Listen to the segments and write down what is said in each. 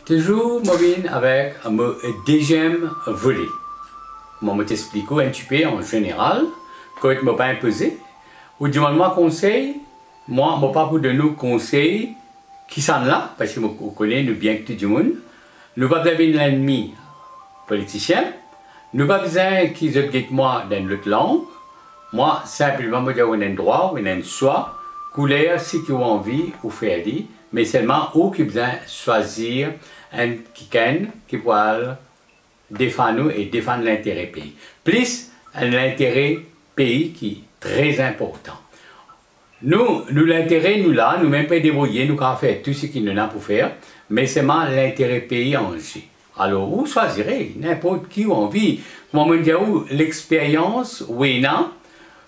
Toujours mobile avec un deuxième volet. Moi, je t'explique un petit peu en général, quand je ne pas imposé, ou du moins conseil, moi, je ne pas pour de nous conseils qui sont là, parce que nous connaissons bien que tout le monde. Nous ne pas besoin l'ennemi politicien, nous ne pas besoin qu'ils aient avec moi dans l'autre langue. Moi, simplement, je dis qu'on a un droit, on a un choix, couleur, si qui ont envie, ou faire dit, mais seulement où qui besoin choisir un qui pourra défendre nous et défendre l'intérêt pays. Plus l'intérêt pays qui est très important. Nous l'intérêt, nous là, nous même pas débrouiller, nous avons fait tout ce qu'il nous a pour faire, mais seulement l'intérêt pays en jeu. Alors, vous choisirez n'importe qui vous envie. Comment on dit l'expérience, oui, non,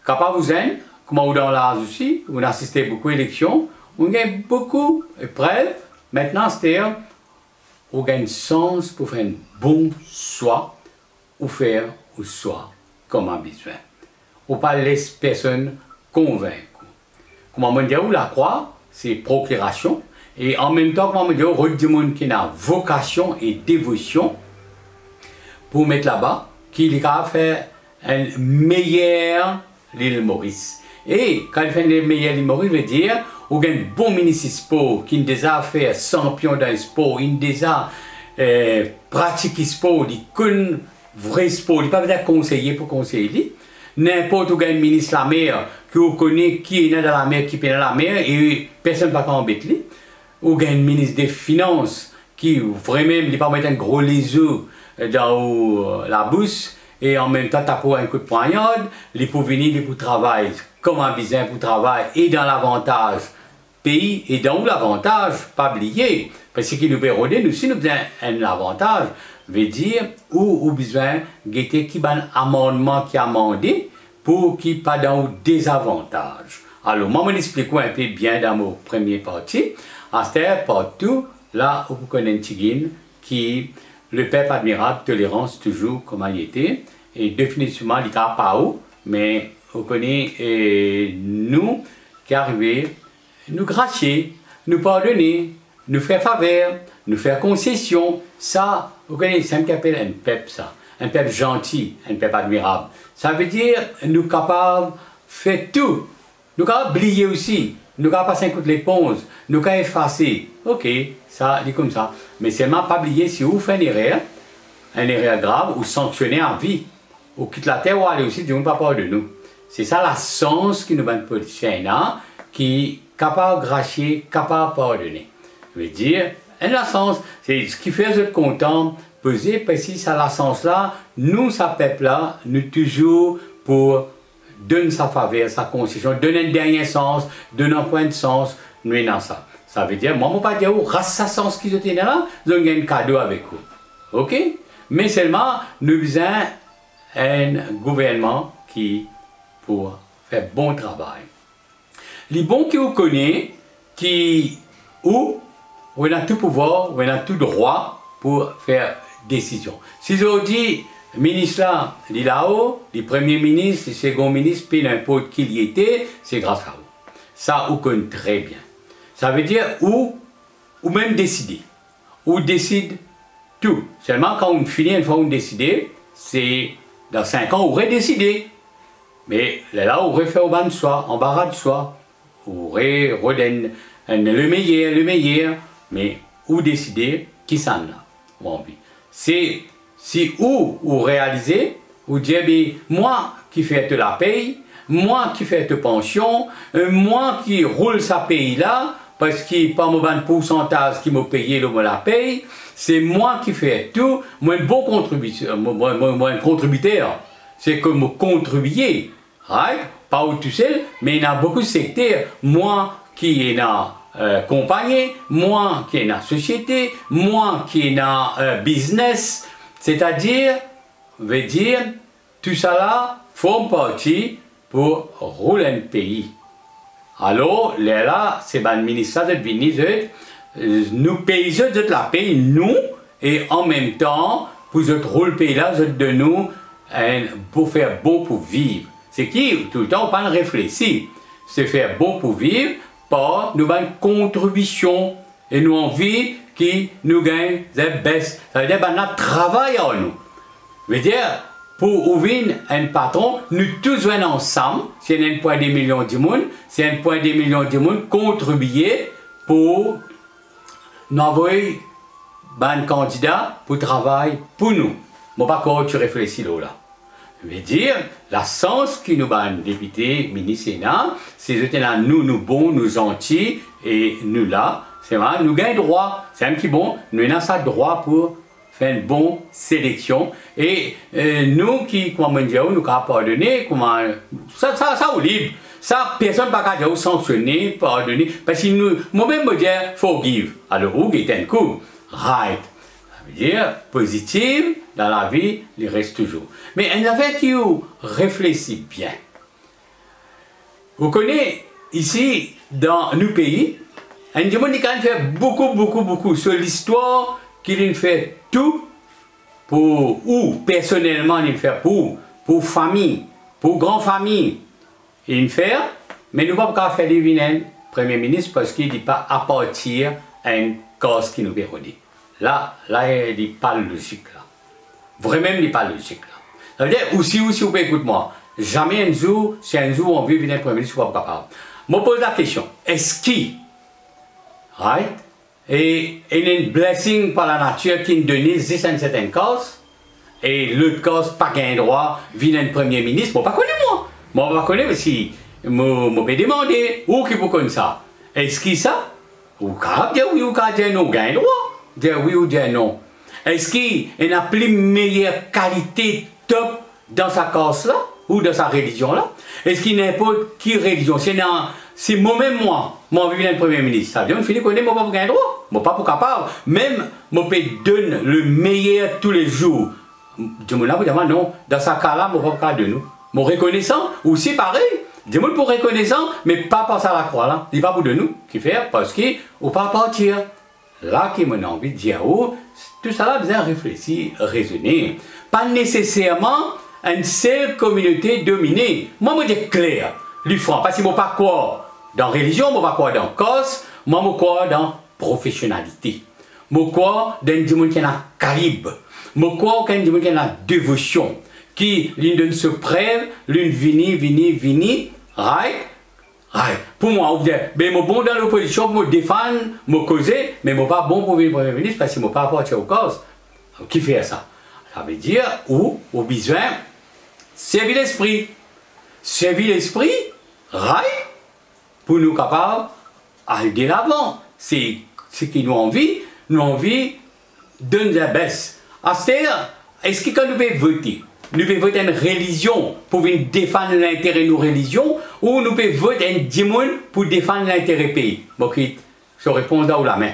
capable vous êtes, comment vous dans l'âge aussi, vous assistez beaucoup aux élections, vous avez beaucoup de preuves. Maintenant, c'est-à-dire, vous avez un sens pour faire un bon choix, ou faire un choix comme on a besoin. Ou pas laisser personne convaincre. Comment on dit la croix, c'est procuration. Et en même temps, comment on dit, il y a des gens qui ont vocation et dévotion pour mettre là-bas, qui a fait un meilleur l'île Maurice. Et quand il fait un meilleur l'île Maurice, veut dire, il y a un bon ministre sport qui a déjà fait champion dans le sport, il a déjà pratiqué le sport, il connaît vrai sport, il n'a pas besoin de conseiller pour conseiller. N'importe où un ministre de la mer qui connaît qui est dans la mer, qui est dans la mer, et personne ne va pas embêter lui. Ou un ministre des Finances qui vraiment il pas mettre un gros lézou dans la bouche et en même temps taper un coup de poignade, il peut venir il pour travailler comme un business pour travailler et dans l'avantage pays et dans l'avantage pas oublier parce qu'il nous pérodé nous si nous besoin un avantage veut dire ou besoin guetter qui ban amendement qui amendé pour qui pas dans désavantage. Alors moi je explique un peu bien dans mon premier partie. C'est partout là où vous connaissez qui le peuple admirable, tolérance toujours comme il était et définitivement il n'y a pas où mais vous connaissez nous qui arrivons nous gracier, nous pardonner, nous faire faveur, nous faire concession. Ça, vous connaissez, c'est ce qu'on appelle un peuple, ça. Un peuple gentil, un peuple admirable. Ça veut dire nous capables de faire tout. Nous capables oublier aussi. Nous capables passer un coup de l'éponge. Nous capables effacer. Ok, ça, dit comme ça. Mais seulement pas oublier si vous faites une erreur grave, ou sanctionner en vie. Ou quitte la terre ou aller aussi, Dieu ne pas peur de nous. C'est ça la sens qui nous donne politicien là, qui est capable de gracier, capable de pardonner. Je veux dire, la sens, c'est ce qui fait être content, peser, parce que ça la sens là, nous, ça peuple là, nous toujours pour donner sa faveur, sa concession, donner un dernier sens, donner un point de sens, nous dans ça. Ça veut dire, moi, je ne pas dire, grâce à sens qui était là, nous avons un cadeau avec vous. Ok? Mais seulement, nous avons un gouvernement qui, pour faire bon travail. Les bons qui vous connaissent, où on a tout pouvoir, on a tout droit pour faire décision. Si je vous dis, ministre là, il est là-haut, les premiers ministres, les seconds ministres, peu n'importe qui y était, c'est grâce à vous. Ça, vous connaissez très bien. Ça veut dire ou même décider. Ou décide tout. Seulement quand on finit une fois on décide, c'est dans 5 ans, on aurait décidé. Mais là, on aurait fait au bas de soi, en barra de soi. On aurait redonné le meilleur, mais où décider qui s'en a. C'est si ou réaliser, ou dire, moi qui fais de la paye, moi qui fais de pension, moi qui roule sa paye là, parce qu'il n'y a pas mon pourcentage qui m'a payé le la paye, c'est moi qui fais tout, moi un bon contributeur, moi un contributeur, c'est que me contribuer, right? Pas où tout seul, mais il y a beaucoup de secteurs, moi qui est dans compagnie, moi qui est dans société, moi qui est dans business, c'est-à-dire, veut dire, tout ça là forme partie pour rouler un pays. Alors, là, c'est le ministère de venir, nous payons de la paye, nous, et en même temps, pour rouler le pays là, de nous, pour faire bon pour vivre. C'est qui, tout le temps, on pas réfléchir. C'est faire bon pour vivre par nous une contribution. Et nous envie qui nous gagne des baisses. Ça veut dire qu'on a travail à nous. Ça veut dire, pour ouvrir un patron, nous tous venons ensemble, c'est 1,2 million de monde, c'est 1,2 million de monde contribuer pour nous envoyer un candidat pour travailler pour nous. Bon, pas quand tu réfléchis là. Je veux dire, la sens qui nous ban député, ministre, sénat, c'est que nous bons, nous gentils, et nous là, c'est vrai, nous gagnons droit. C'est un petit bon, nous avons ça droit pour faire une bonne sélection. Et nous qui, comment dire, nous avons pardonné, comment, ça au libre. Ça, personne ne peut pas sanctionner, pardonner, parce que nous, moi-même, je dis, forgive. Alors, où est un coup? Right. Ça veut dire, positif, dans la vie, il reste toujours. Mais une affaire qui vous réfléchit bien. Vous connaissez, ici, dans nos pays, un monde qui fait beaucoup sur l'histoire, qu'il fait tout pour, ou personnellement, il fait pour famille, pour grande famille, il fait, mais nous ne pouvons pas faire des vignes Premier ministre parce qu'il ne dit pas à partir à une cause qui nous pérodit. Là, il n'est pas logique. Là. Vraiment, il n'est pas logique. Là. Ça veut dire, aussi, vous pouvez écouter moi. Jamais un jour, si un jour on veut venir Premier ministre, vous ne pouvez pas capable. Je me pose la question, est-ce qu'il, right, et il y a une blessing par la nature qui nous donne une certaine cause, et l'autre cause, pas qu'un droit, vient un Premier ministre, je ne connais pas moi. Moi, je ne connais pas si je peux demander, où qui peut connaître ça? Est-ce qu'il ça? Ou quand dire oui ou quand dire non, gagne droit? Dire oui ou dire non. Est-ce qu'il y a une plus meilleure qualité top dans sa cause là? Ou dans sa religion là? Est-ce qu'il n'y a n'importe quelle religion? C'est moi-même, je vis le Premier ministre. Ça veut dire que je finis connaître, je ne peux pas gagner droit. Je ne peux pas capable. Même, je peux donner le meilleur tous les jours. Je me dis, non, dans ce cas-là, je ne peux pas de nous. Mon reconnaissant, aussi pareil. Dis-moi pour reconnaissant, mais pas passer à la croix là. Il n'est pas pour de nous qui fait parce qu'il ne peut pas partir. Là, qui m'a envie de dire, oh, tout ça là, bien réfléchir, raisonner. Pas nécessairement une seule communauté dominée. Moi, je dis clair, lui franc, parce que je ne pas quoi dans la religion, je ne pas quoi dans la cause, moi, je crois dans la professionnalité. Je crois dans le monde qui a un calibre. Je crois dans le monde qui a une dévotion. Qui l'une donne se prêve, l'une vini, right? Pour moi, je suis bon dans l'opposition pour me défendre, me causer, mais je ne suis pas bon pour venir Premier ministre parce que je ne suis pas apporté aux causes. Qui fait ça? Ça veut dire, au besoin, servir l'esprit. Servir l'esprit, right? Pour nous capables d'aller de l'avant. C'est ce qui nous envie donne la baisse. C'est-à-dire, est-ce que quand nous pouvons voter, nous pouvons voter une religion pour défendre l'intérêt de nos religions ou nous pouvons voter un démon pour défendre l'intérêt du pays? Bon, je réponds là où la main.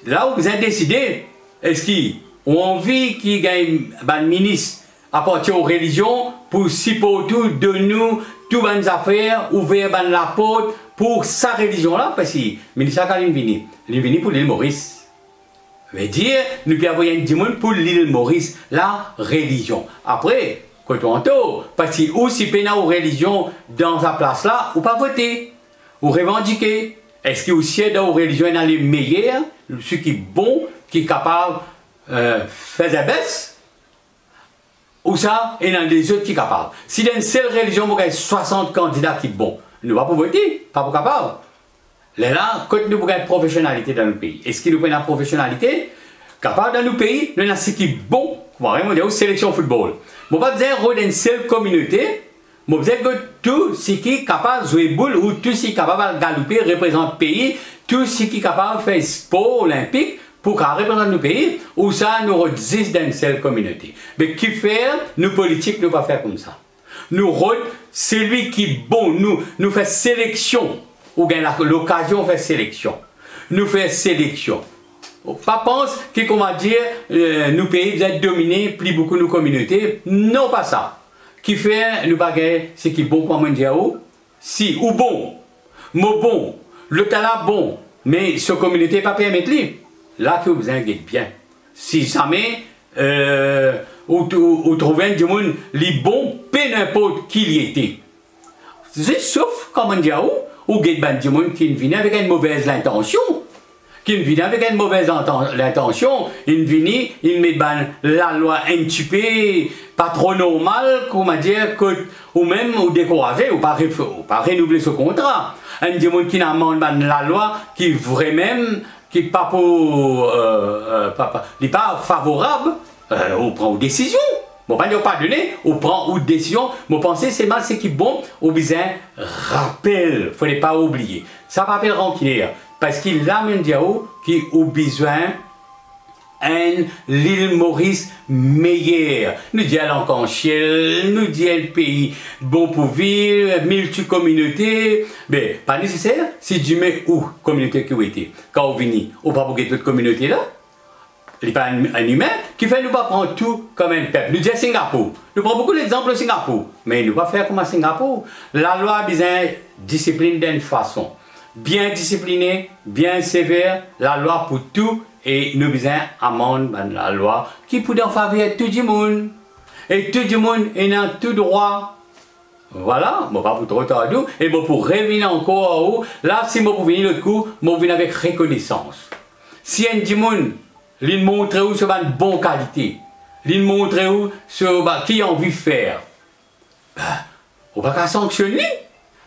Là où vous avez décidé, est-ce qu'ils ont envie qu'il gagne un ministre à partir aux religions pour supporter de nous toutes les affaires, ouvrir la porte pour sa religion-là? Parce que le ministre est venu pour l'île Maurice. Ça veut dire, nous pouvons avoir un démon pour l'île Maurice, la religion. Après, quand on entend, parce que aussi pénal aux religions dans sa place là, ou pas voter, ou revendiquer. Est-ce que aussi dans les religions, il y a les meilleurs, ceux qui sont bons, qui sont capables de faire des baisses, ou ça, et dans les autres qui sont capables. Si dans une seule religion, il y a 60 candidats qui sont bons, nous ne pouvons pas voter, pas pour capable. Là, quand nous avons une professionnalité dans nos pays, est-ce qu'il nous prend la professionnalité? Capable dans nos pays, nous avons ce qui est bon, vraiment dire, sélection football. Je ne vais pas dire une seule communauté, je vais dire que tout ce qui est capable de jouer boule ou tout ce qui est capable de galoper représente le pays, tout ce qui est capable de faire sport olympique pour qu'on représente nos pays, ou ça nous existe dans une seule communauté. Mais qui fait, nous politiques, nous ne pas faire comme ça. Nous, celui qui est bon, nous fait sélection. Ou bien l'occasion de faire sélection. Nous faisons sélection. Pas pense que, comment dire, nos pays vous êtes dominés, plus beaucoup nos communautés. Non, pas ça. Qui fait, nous bagages, c'est qui est bon pour moi dire, si, ou bon, mot bon, le talent bon, mais cette communauté n'est pas permettre. Là, que vous avez bien. Si jamais, vous trouvez un monde, les bons, peu n'importe qui il était. Sauf, comment dire, ou des gens qui viennent avec une mauvaise intention, qui vient avec une mauvaise intention, il vient, il met la loi intupée, pas trop normale, comment dire, ou même ou découragé, ou pas renouveler ce contrat. Un démon qui n'amende la loi, qui vraiment, qui pas pour, pas favorable, on prend une décision. Bon, pas donner, on prend une décision. Mon pensée, c'est mal, c'est qui bon, au besoin, rappel, faut ne pas oublier. Ça rappelle rancunier, parce qu'il a un diao qui a besoin l'île Maurice meilleure. Nous disons encore Chiel, nous disons le pays bon pour vivre, multi-communauté. Mais pas nécessaire si tu mets où communauté qui a été. Quand on vient, on ne peut pas pour toute communauté là. Il n'est pas un humain qui fait nous pas prendre tout comme un peuple. Nous disons Singapour. Nous prenons beaucoup d'exemples de Singapour. Mais nous ne pouvons pas faire comme à Singapour. La loi a besoin de discipline d'une façon. Bien discipliné, bien sévère, la loi pour tout. Et nous avons besoin d'amende la loi qui peut en faveur de tout le monde. Et tout le monde est dans tout droit. Voilà, je ne vais pas pour trop tarder. Et je pour revenir encore en haut. Là, si je pour venir l'autre coup, je vais venir avec reconnaissance. Si un monde il montre où c'est une bonne qualité, il montre où c'est qui a envie de faire, on ne va pas sanctionner.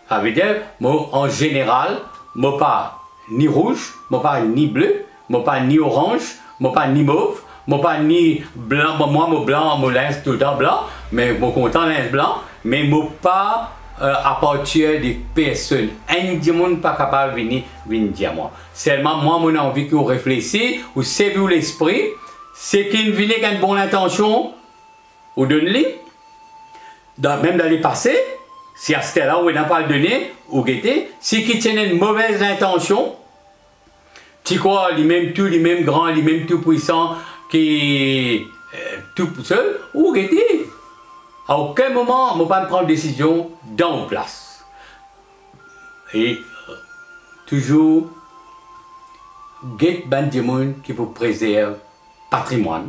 Ça veut dire, moi, en général, je ne suis pas ni rouge, je ne suis pas ni bleu, je ne suis pas ni orange, je ne suis pas ni mauve, je ne suis pas ni blanc. Moi, je suis blanc, je linge tout le temps blanc, mais je suis content linge blanc, mais je ne suis pas à partir des personnes. Un monde pas capable de venir dire moi. Seulement, moi, mon envie que vous réfléchissez, ou servez l'esprit, c'est qu'il vient avec une bonne intention, ou donne-lui, même dans les passés, si à ce là où il n'a pas le donné, ou guetter, si qui tient une mauvaise intention, tu crois, les mêmes tout, les mêmes grands, les mêmes tout puissants, qui tout seul, ou guetter. À aucun moment, je ne peux pas prendre décision dans une place. Et toujours, get ban de monde qui peut préserver le patrimoine,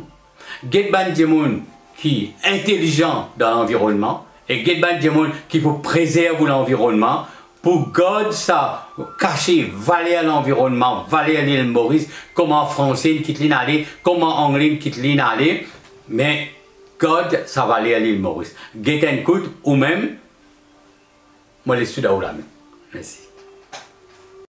get ban de monde qui est intelligent dans l'environnement, et get ban de monde qui peut préserver l'environnement pour garder ça, cacher, valer à l'environnement, valer à l'île Maurice, comment en français quitte l'inaller, comment en anglais quitte l'inaller, mais God, ça va aller à l'île Maurice. Get un coup ou même, moi les sud à Merci.